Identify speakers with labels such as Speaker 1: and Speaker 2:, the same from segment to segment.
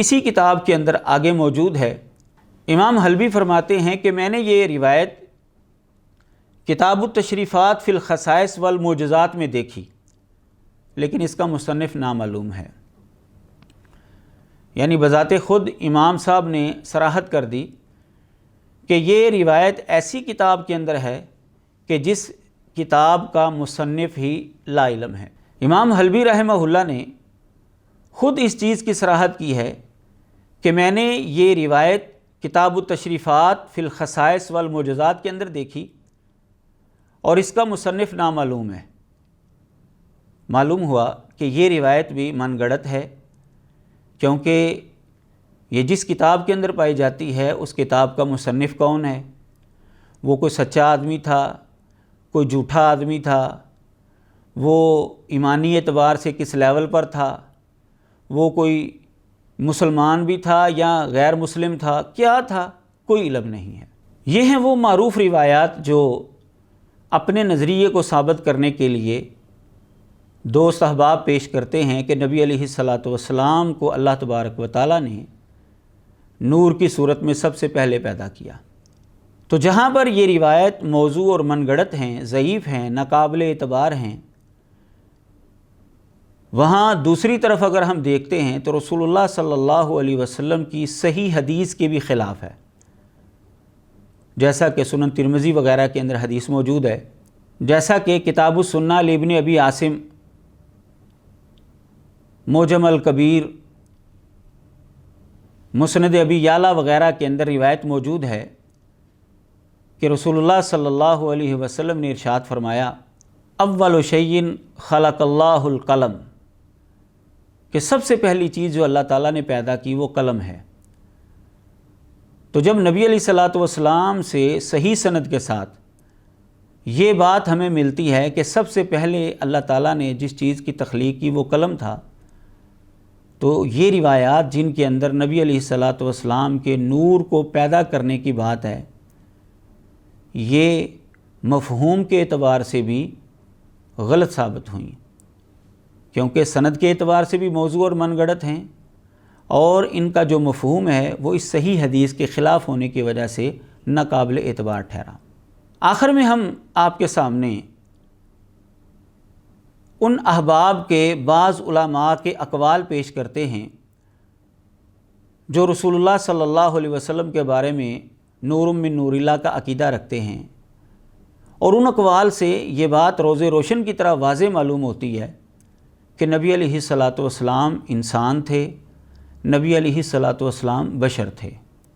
Speaker 1: اسی کتاب کے اندر آگے موجود ہے۔ امام حلبی فرماتے ہیں کہ میں نے یہ روایت کتاب التشریفات فی الخصائص والمعجزات میں دیکھی، لیکن اس کا مصنف نامعلوم ہے۔ یعنی بذات خود امام صاحب نے صراحت کر دی کہ یہ روایت ایسی کتاب کے اندر ہے کہ جس کتاب کا مصنف ہی لا علم ہے۔ امام حلبی رحمہ اللہ نے خود اس چیز کی صراحت کی ہے کہ میں نے یہ روایت کتاب التشریفات فی الخصائص والمعجزات کے اندر دیکھی اور اس کا مصنف نامعلوم ہے۔ معلوم ہوا کہ یہ روایت بھی من گڑت ہے، کیونکہ یہ جس کتاب کے اندر پائی جاتی ہے اس کتاب کا مصنف کون ہے؟ وہ کوئی سچا آدمی تھا، کوئی جھوٹا آدمی تھا، وہ ایمانی اعتبار سے کس لیول پر تھا، وہ کوئی مسلمان بھی تھا یا غیر مسلم تھا، کیا تھا، کوئی علم نہیں ہے۔ یہ ہیں وہ معروف روایات جو اپنے نظریے کو ثابت کرنے کے لیے دوست احباب پیش کرتے ہیں کہ نبی علیہ الصلاۃ والسلام کو اللہ تبارک و تعالیٰ نے نور کی صورت میں سب سے پہلے پیدا کیا۔ تو جہاں پر یہ روایت موضوع اور من گڑت ہیں، ضعیف ہیں، ناقابل اعتبار ہیں، وہاں دوسری طرف اگر ہم دیکھتے ہیں تو رسول اللہ صلی اللہ علیہ وسلم کی صحیح حدیث کے بھی خلاف ہے، جیسا کہ سنن ترمذی وغیرہ کے اندر حدیث موجود ہے، جیسا کہ کتاب السنہ لابن ابی عاصم، معجم الکبیر، مسند ابی یعلا وغیرہ کے اندر روایت موجود ہے کہ رسول اللہ صلی اللہ علیہ وسلم نے ارشاد فرمایا، اول شیء خلق اللہ القلم، کہ سب سے پہلی چیز جو اللہ تعالیٰ نے پیدا کی وہ قلم ہے۔ تو جب نبی علیہ الصلاۃ والسلام سے صحیح سند کے ساتھ یہ بات ہمیں ملتی ہے کہ سب سے پہلے اللہ تعالیٰ نے جس چیز کی تخلیق کی وہ قلم تھا، تو یہ روایات جن کے اندر نبی علیہ الصلاۃ والسلام کے نور کو پیدا کرنے کی بات ہے، یہ مفہوم کے اعتبار سے بھی غلط ثابت ہوئیں، کیونکہ سند کے اعتبار سے بھی موضوع اور من گڑت ہیں، اور ان کا جو مفہوم ہے وہ اس صحیح حدیث کے خلاف ہونے کی وجہ سے ناقابل اعتبار ٹھہرا۔ آخر میں ہم آپ کے سامنے ان احباب کے بعض علماء کے اقوال پیش کرتے ہیں جو رسول اللہ صلی اللہ علیہ وسلم کے بارے میں نور من نور اللہ کا عقیدہ رکھتے ہیں، اور ان اقوال سے یہ بات روز روشن کی طرح واضح معلوم ہوتی ہے کہ نبی علیہ الصلاۃ والسلام انسان تھے، نبی علیہ الصلاۃ والسلام بشر تھے۔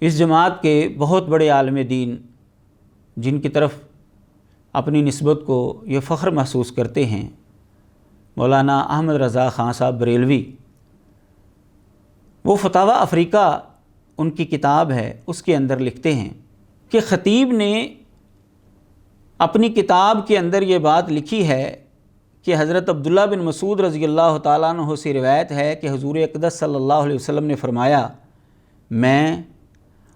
Speaker 1: اس جماعت کے بہت بڑے عالم دین جن کی طرف اپنی نسبت کو یہ فخر محسوس کرتے ہیں، مولانا احمد رضا خان صاحب بریلوی، وہ فتاوی افریقہ ان کی کتاب ہے، اس کے اندر لکھتے ہیں کہ خطیب نے اپنی کتاب کے اندر یہ بات لکھی ہے کہ حضرت عبداللہ بن مسعود رضی اللہ تعالیٰ عنہ سے روایت ہے کہ حضور اقدس صلی اللہ علیہ وسلم نے فرمایا، میں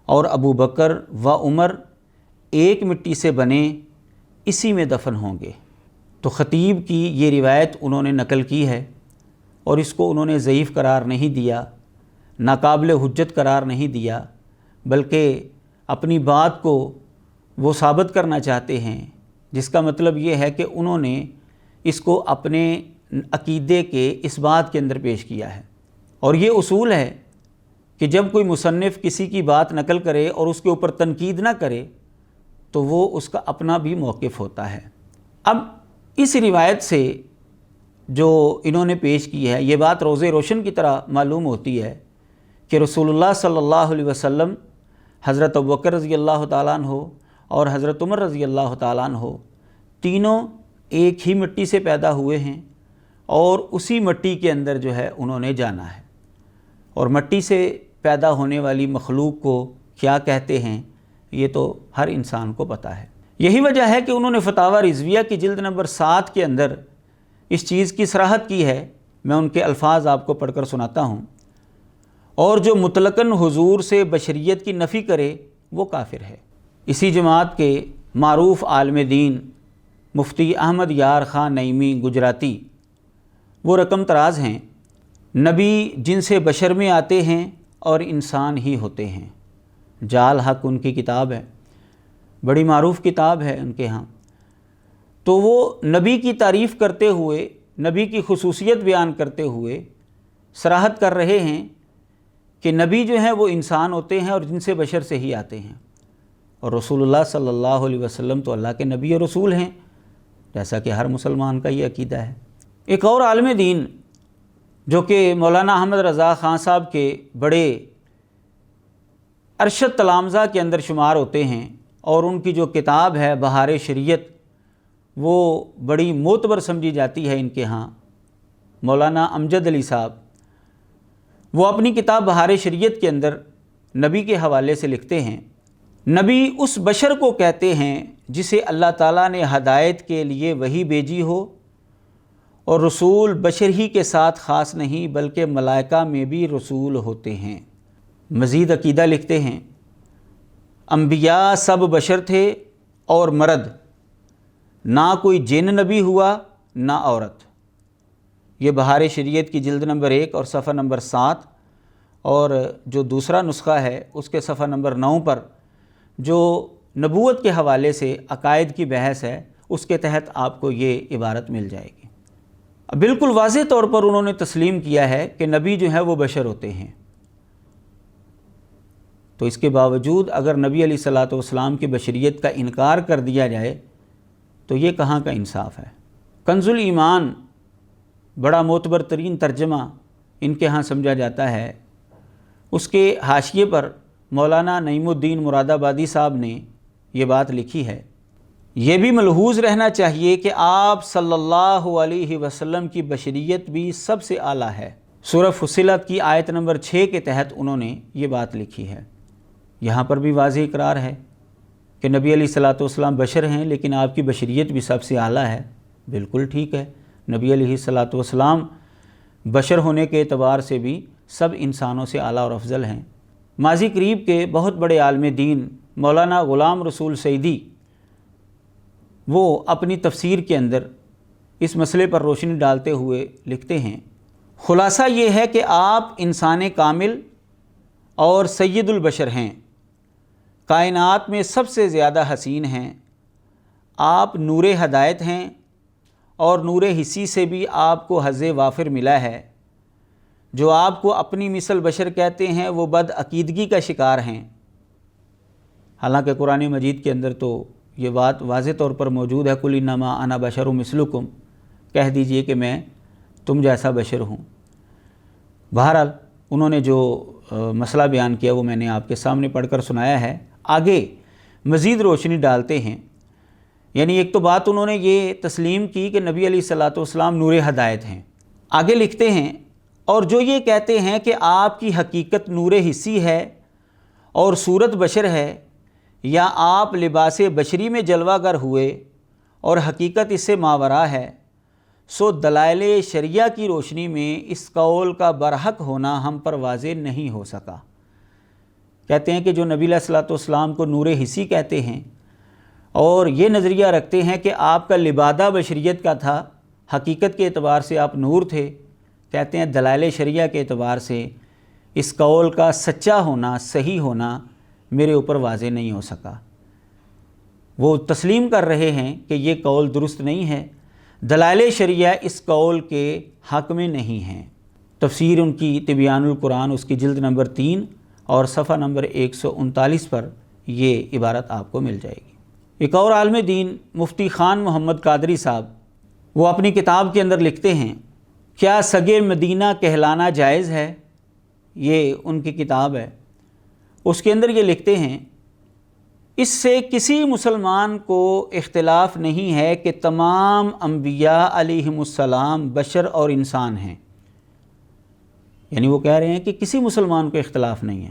Speaker 1: اور ابو بکر و عمر ایک مٹی سے بنے، اسی میں دفن ہوں گے۔ تو خطیب کی یہ روایت انہوں نے نقل کی ہے، اور اس کو انہوں نے ضعیف قرار نہیں دیا، ناقابل حجت قرار نہیں دیا، بلکہ اپنی بات کو وہ ثابت کرنا چاہتے ہیں، جس کا مطلب یہ ہے کہ انہوں نے اس کو اپنے عقیدے کے اس بات کے اندر پیش کیا ہے۔ اور یہ اصول ہے کہ جب کوئی مصنف کسی کی بات نقل کرے اور اس کے اوپر تنقید نہ کرے تو وہ اس کا اپنا بھی موقف ہوتا ہے۔ اب اس روایت سے جو انہوں نے پیش کی ہے، یہ بات روز روشن کی طرح معلوم ہوتی ہے کہ رسول اللہ صلی اللہ علیہ وسلم، حضرت ابوبکر رضی اللہ تعالیٰ عنہ اور حضرت عمر رضی اللہ تعالیٰ عنہ تینوں ایک ہی مٹی سے پیدا ہوئے ہیں، اور اسی مٹی کے اندر جو ہے انہوں نے جانا ہے۔ اور مٹی سے پیدا ہونے والی مخلوق کو کیا کہتے ہیں یہ تو ہر انسان کو پتہ ہے۔ یہی وجہ ہے کہ انہوں نے فتاوی رضویہ کی جلد نمبر 7 کے اندر اس چیز کی صراحت کی ہے۔ میں ان کے الفاظ آپ کو پڑھ کر سناتا ہوں۔ اور جو مطلقاً حضور سے بشریت کی نفی کرے وہ کافر ہے۔ اسی جماعت کے معروف عالم دین مفتی احمد یار خان نعیمی گجراتی وہ رقم تراز ہیں، نبی جن سے بشر میں آتے ہیں اور انسان ہی ہوتے ہیں۔ جال حق ان کی کتاب ہے، بڑی معروف کتاب ہے ان کے ہاں۔ تو وہ نبی کی تعریف کرتے ہوئے، نبی کی خصوصیت بیان کرتے ہوئے صراحت کر رہے ہیں کہ نبی جو ہیں وہ انسان ہوتے ہیں اور جن سے بشر سے ہی آتے ہیں، اور رسول اللہ صلی اللہ علیہ وسلم تو اللہ کے نبی اور رسول ہیں، جیسا کہ ہر مسلمان کا یہ عقیدہ ہے۔ ایک اور عالم دین جو کہ مولانا احمد رضا خان صاحب کے بڑے ارشد تلامذہ کے اندر شمار ہوتے ہیں، اور ان کی جو کتاب ہے بہار شریعت وہ بڑی معتبر سمجھی جاتی ہے ان کے ہاں، مولانا امجد علی صاحب، وہ اپنی کتاب بہار شریعت کے اندر نبی کے حوالے سے لکھتے ہیں، نبی اس بشر کو کہتے ہیں جسے اللہ تعالیٰ نے ہدایت کے لیے وحی بھیجی ہو، اور رسول بشر ہی کے ساتھ خاص نہیں بلکہ ملائکہ میں بھی رسول ہوتے ہیں۔ مزید عقیدہ لکھتے ہیں، انبیاء سب بشر تھے اور مرد، نہ کوئی جن نبی ہوا نہ عورت۔ یہ بہار شریعت کی جلد نمبر 1 اور صفحہ نمبر 7، اور جو دوسرا نسخہ ہے اس کے صفحہ نمبر 9 پر جو نبوت کے حوالے سے عقائد کی بحث ہے اس کے تحت آپ کو یہ عبارت مل جائے گی۔ بالکل واضح طور پر انہوں نے تسلیم کیا ہے کہ نبی جو ہے وہ بشر ہوتے ہیں، تو اس کے باوجود اگر نبی علیہ الصلوۃ والسلام کی بشریت کا انکار کر دیا جائے تو یہ کہاں کا انصاف ہے۔ کنز الایمان بڑا معتبر ترین ترجمہ ان کے ہاں سمجھا جاتا ہے، اس کے حاشیے پر مولانا نعیم الدین مراد آبادی صاحب نے یہ بات لکھی ہے، یہ بھی ملحوظ رہنا چاہیے کہ آپ صلی اللہ علیہ وسلم کی بشریت بھی سب سے اعلیٰ ہے۔ سورہ فصلت کی آیت نمبر 6 کے تحت انہوں نے یہ بات لکھی ہے۔ یہاں پر بھی واضح اقرار ہے کہ نبی علیہ الصلوۃ والسلام بشر ہیں لیکن آپ کی بشریت بھی سب سے اعلیٰ ہے۔ بالکل ٹھیک ہے، نبی علیہ الصلوۃ والسلام بشر ہونے کے اعتبار سے بھی سب انسانوں سے اعلیٰ اور افضل ہیں۔ ماضی قریب کے بہت بڑے عالم دین مولانا غلام رسول سعیدی، وہ اپنی تفسیر کے اندر اس مسئلے پر روشنی ڈالتے ہوئے لکھتے ہیں، خلاصہ یہ ہے کہ آپ انسان کامل اور سید البشر ہیں، کائنات میں سب سے زیادہ حسین ہیں، آپ نور ہدایت ہیں، اور نور حسی سے بھی آپ کو حظ وافر ملا ہے۔ جو آپ کو اپنی مثل بشر کہتے ہیں وہ بد عقیدگی کا شکار ہیں۔ حالانکہ قرآن مجید کے اندر تو یہ بات واضح طور پر موجود ہے، قل انما انا بشر مثلکم، کہہ دیجئے کہ میں تم جیسا بشر ہوں۔ بہرحال انہوں نے جو مسئلہ بیان کیا وہ میں نے آپ کے سامنے پڑھ کر سنایا ہے۔ آگے مزید روشنی ڈالتے ہیں، یعنی ایک تو بات انہوں نے یہ تسلیم کی کہ نبی علیہ الصلوۃ والسلام نور ہدایت ہیں۔ آگے لکھتے ہیں، اور جو یہ کہتے ہیں کہ آپ کی حقیقت نور حسی ہے اور صورت بشر ہے، یا آپ لباس بشری میں جلوہ گر ہوئے اور حقیقت اس سے ماورا ہے، سو دلائل شریعہ کی روشنی میں اس قول کا برحق ہونا ہم پر واضح نہیں ہو سکا۔ کہتے ہیں کہ جو نبی علیہ الصلوۃ والسلام کو نور حسی کہتے ہیں اور یہ نظریہ رکھتے ہیں کہ آپ کا لبادہ بشریت کا تھا، حقیقت کے اعتبار سے آپ نور تھے، کہتے ہیں دلائل شریعہ کے اعتبار سے اس قول کا سچا ہونا، صحیح ہونا میرے اوپر واضح نہیں ہو سکا۔ وہ تسلیم کر رہے ہیں کہ یہ قول درست نہیں ہے، دلائل شریعہ اس قول کے حق میں نہیں ہیں۔ تفسیر ان کی تبیان القرآن اس کی جلد نمبر 3 اور صفحہ نمبر 139 پر یہ عبارت آپ کو مل جائے گی۔ ایک اور عالم دین مفتی خان محمد قادری صاحب، وہ اپنی کتاب کے اندر لکھتے ہیں، کیا سگے مدینہ کہلانا جائز ہے؟ یہ ان کی کتاب ہے، اس کے اندر یہ لکھتے ہیں، اس سے کسی مسلمان کو اختلاف نہیں ہے کہ تمام انبیاء علیہم السلام بشر اور انسان ہیں۔ یعنی وہ کہہ رہے ہیں کہ کسی مسلمان کو اختلاف نہیں ہے،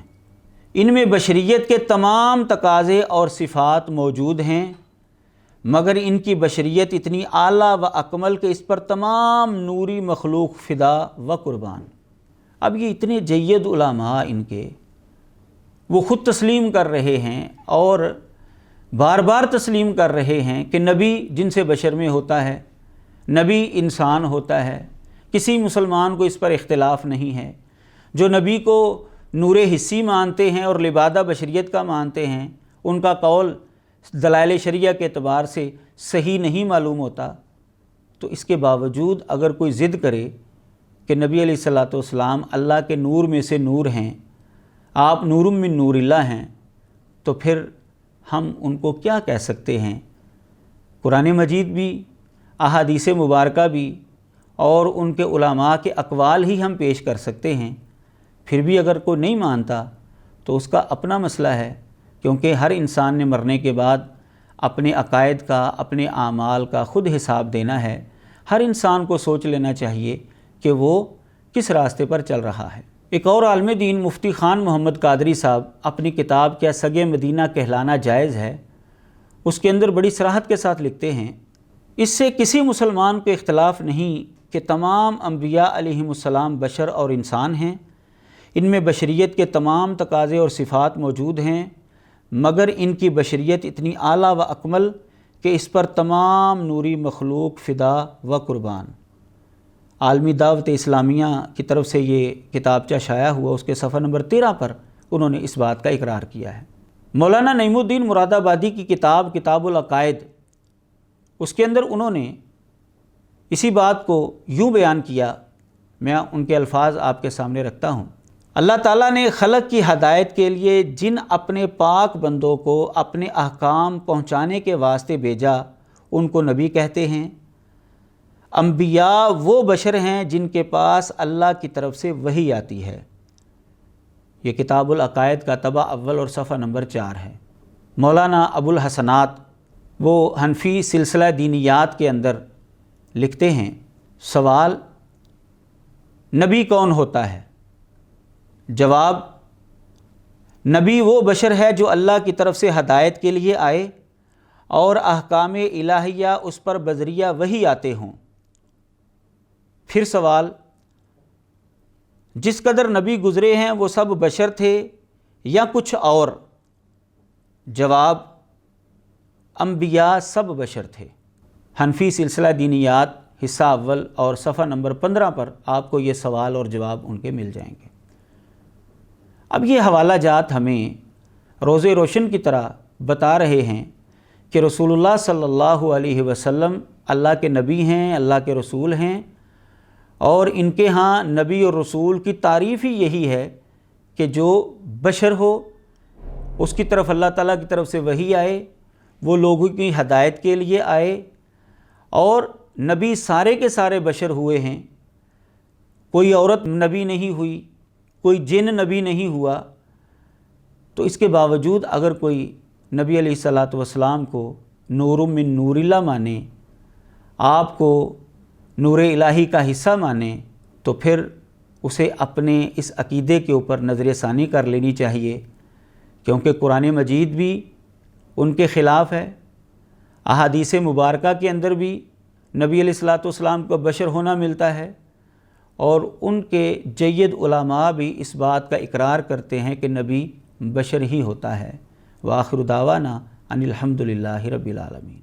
Speaker 1: ان میں بشریت کے تمام تقاضے اور صفات موجود ہیں، مگر ان کی بشریت اتنی اعلیٰ و اکمل کہ اس پر تمام نوری مخلوق فدا و قربان۔ اب یہ اتنے جید علماء ان کے، وہ خود تسلیم کر رہے ہیں اور بار بار تسلیم کر رہے ہیں کہ نبی جن سے بشر میں ہوتا ہے، نبی انسان ہوتا ہے، کسی مسلمان کو اس پر اختلاف نہیں ہے۔ جو نبی کو نور حسی مانتے ہیں اور لبادہ بشریت کا مانتے ہیں، ان کا قول دلائل شرعیہ کے اعتبار سے صحیح نہیں معلوم ہوتا، تو اس کے باوجود اگر کوئی ضد کرے کہ نبی علیہ الصلوۃ والسلام اللہ کے نور میں سے نور ہیں، آپ نور من نور اللہ ہیں، تو پھر ہم ان کو کیا کہہ سکتے ہیں؟ قرآن مجید بھی، احادیث مبارکہ بھی اور ان کے علماء کے اقوال ہی ہم پیش کر سکتے ہیں۔ پھر بھی اگر کوئی نہیں مانتا تو اس کا اپنا مسئلہ ہے، کیونکہ ہر انسان نے مرنے کے بعد اپنے عقائد کا، اپنے اعمال کا خود حساب دینا ہے۔ ہر انسان کو سوچ لینا چاہیے کہ وہ کس راستے پر چل رہا ہے۔ ایک اور عالم دین مفتی خان محمد قادری صاحب اپنی کتاب کیا سگ مدینہ کہلانا جائز ہے، اس کے اندر بڑی صراحت کے ساتھ لکھتے ہیں، اس سے کسی مسلمان کو اختلاف نہیں کہ تمام انبیاء علیہم السلام بشر اور انسان ہیں، ان میں بشریت کے تمام تقاضے اور صفات موجود ہیں، مگر ان کی بشریت اتنی اعلیٰ و اکمل کہ اس پر تمام نوری مخلوق فدا و قربان۔ عالمی دعوت اسلامیہ کی طرف سے یہ کتابچہ شائع ہوا، اس کے صفحہ نمبر 13 پر انہوں نے اس بات کا اقرار کیا ہے۔ مولانا نعیم الدین مراد آبادی کی کتاب کتاب العقائد، اس کے اندر انہوں نے اسی بات کو یوں بیان کیا، میں ان کے الفاظ آپ کے سامنے رکھتا ہوں۔ اللہ تعالیٰ نے خلق کی ہدایت کے لیے جن اپنے پاک بندوں کو اپنے احکام پہنچانے کے واسطے بھیجا، ان کو نبی کہتے ہیں۔ انبیاء وہ بشر ہیں جن کے پاس اللہ کی طرف سے وحی آتی ہے۔ یہ کتاب العقائد کا طبع اول اور صفحہ نمبر 4 ہے۔ مولانا ابو الحسنات وہ حنفی سلسلہ دینیات کے اندر لکھتے ہیں، سوال، نبی کون ہوتا ہے؟ جواب، نبی وہ بشر ہے جو اللہ کی طرف سے ہدایت کے لیے آئے اور احکام الہیہ اس پر بذریعہ وحی آتے ہوں۔ پھر سوال، جس قدر نبی گزرے ہیں وہ سب بشر تھے یا کچھ اور؟ جواب، انبیاء سب بشر تھے۔ حنفی سلسلہ دینیات حصہ اول اور صفحہ نمبر 15 پر آپ کو یہ سوال اور جواب ان کے مل جائیں گے۔ اب یہ حوالہ جات ہمیں روز روشن کی طرح بتا رہے ہیں کہ رسول اللہ صلی اللہ علیہ وسلم اللہ کے نبی ہیں، اللہ کے رسول ہیں، اور ان کے ہاں نبی اور رسول کی تعریف ہی یہی ہے کہ جو بشر ہو، اس کی طرف اللہ تعالیٰ کی طرف سے وحی آئے، وہ لوگوں کی ہدایت کے لیے آئے، اور نبی سارے کے سارے بشر ہوئے ہیں، کوئی عورت نبی نہیں ہوئی، کوئی جن نبی نہیں ہوا۔ تو اس کے باوجود اگر کوئی نبی علیہ الصلوۃ والسلام کو نور من نور اللہ مانے، آپ کو نور الہی کا حصہ مانے، تو پھر اسے اپنے اس عقیدے کے اوپر نظر ثانی کر لینی چاہیے، کیونکہ قرآن مجید بھی ان کے خلاف ہے، احادیث مبارکہ کے اندر بھی نبی علیہ الصلوۃ والسلام کو بشر ہونا ملتا ہے، اور ان کے جید علماء بھی اس بات کا اقرار کرتے ہیں کہ نبی بشر ہی ہوتا ہے۔ وآخر دعوانا ان الحمد للہ رب العالمین۔